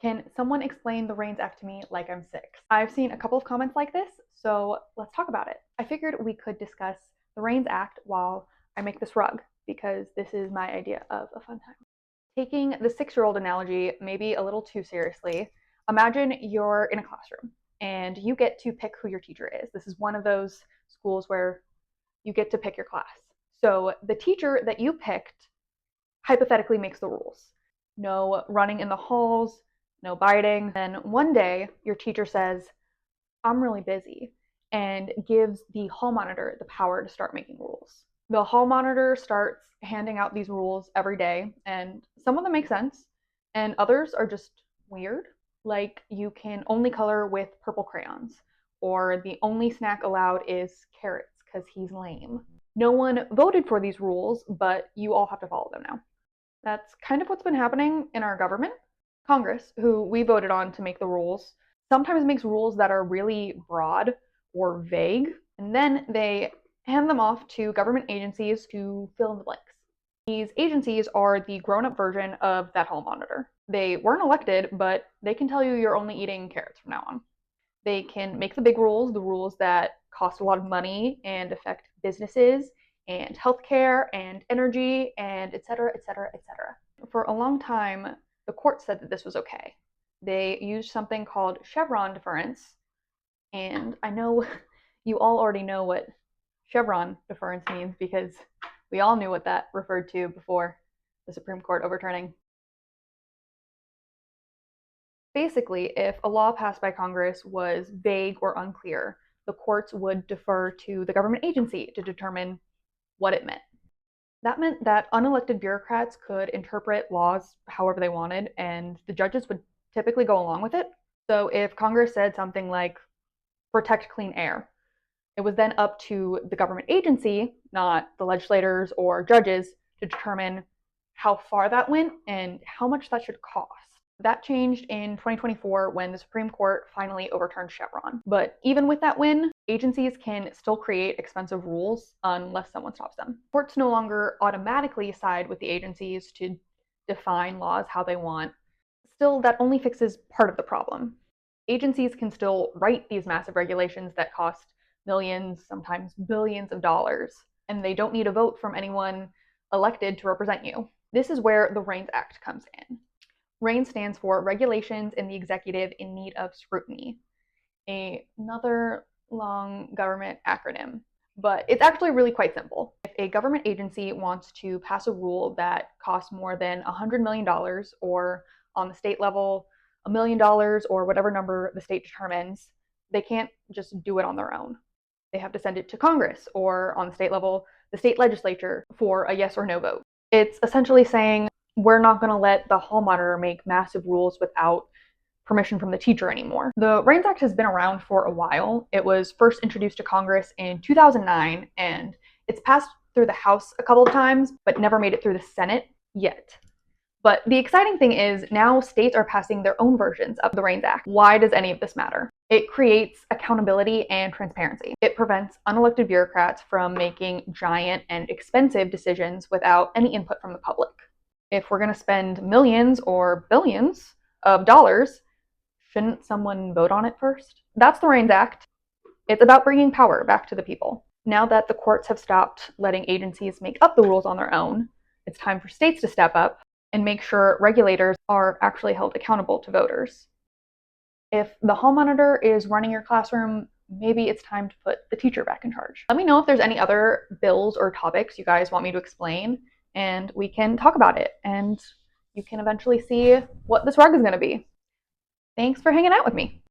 Can someone explain the REINS Act to me like I'm 6? I've seen a couple of comments like this, so let's talk about it. I figured we could discuss the REINS Act while I make this rug, because this is my idea of a fun time. Taking the 6-year-old analogy maybe a little too seriously, imagine you're in a classroom and you get to pick who your teacher is. This is one of those schools where you get to pick your class. So the teacher that you picked hypothetically makes the rules. No running in the halls, no biting. Then one day your teacher says, I'm really busy, and gives the hall monitor the power to start making rules. The hall monitor starts handing out these rules every day, and some of them make sense, and others are just weird. Like, you can only color with purple crayons, or the only snack allowed is carrots because he's lame. No one voted for these rules, but you all have to follow them now. That's kind of what's been happening in our government. Congress, who we voted on to make the rules, sometimes makes rules that are really broad or vague, and then they hand them off to government agencies to fill in the blanks. These agencies are the grown-up version of that hall monitor. They weren't elected, but they can tell you you're only eating carrots from now on. They can make the big rules, the rules that cost a lot of money and affect businesses and healthcare and energy and et cetera, et cetera, et cetera. For a long time, the court said that this was okay. They used something called Chevron deference, and I know you all already know what Chevron deference means because we all knew what that referred to before the Supreme Court overturning. Basically, if a law passed by Congress was vague or unclear, the courts would defer to the government agency to determine what it meant. That meant that unelected bureaucrats could interpret laws however they wanted, and the judges would typically go along with it. So if Congress said something like, protect clean air, it was then up to the government agency, not the legislators or judges, to determine how far that went and how much that should cost. That changed in 2024 when the Supreme Court finally overturned Chevron. But even with that win, agencies can still create expensive rules unless someone stops them. Courts no longer automatically side with the agencies to define laws how they want. Still, that only fixes part of the problem. Agencies can still write these massive regulations that cost millions, sometimes billions of dollars, and they don't need a vote from anyone elected to represent you. This is where the REINS Act comes in. REINS stands for Regulations in the Executive in Need of Scrutiny, another long government acronym, but it's actually really quite simple. If a government agency wants to pass a rule that costs more than $100 million, or on the state level, $1 million, or whatever number the state determines, they can't just do it on their own. They have to send it to Congress, or on the state level, the state legislature, for a yes or no vote. It's essentially saying, we're not going to let the hall monitor make massive rules without permission from the teacher anymore. The REINS Act has been around for a while. It was first introduced to Congress in 2009, and it's passed through the House a couple of times, but never made it through the Senate yet. But the exciting thing is now states are passing their own versions of the REINS Act. Why does any of this matter? It creates accountability and transparency. It prevents unelected bureaucrats from making giant and expensive decisions without any input from the public. If we're going to spend millions or billions of dollars, shouldn't someone vote on it first? That's the REINS Act. It's about bringing power back to the people. Now that the courts have stopped letting agencies make up the rules on their own, it's time for states to step up and make sure regulators are actually held accountable to voters. If the hall monitor is running your classroom, maybe it's time to put the teacher back in charge. Let me know if there's any other bills or topics you guys want me to explain, and we can talk about it, and you can eventually see what this rug is going to be. Thanks for hanging out with me.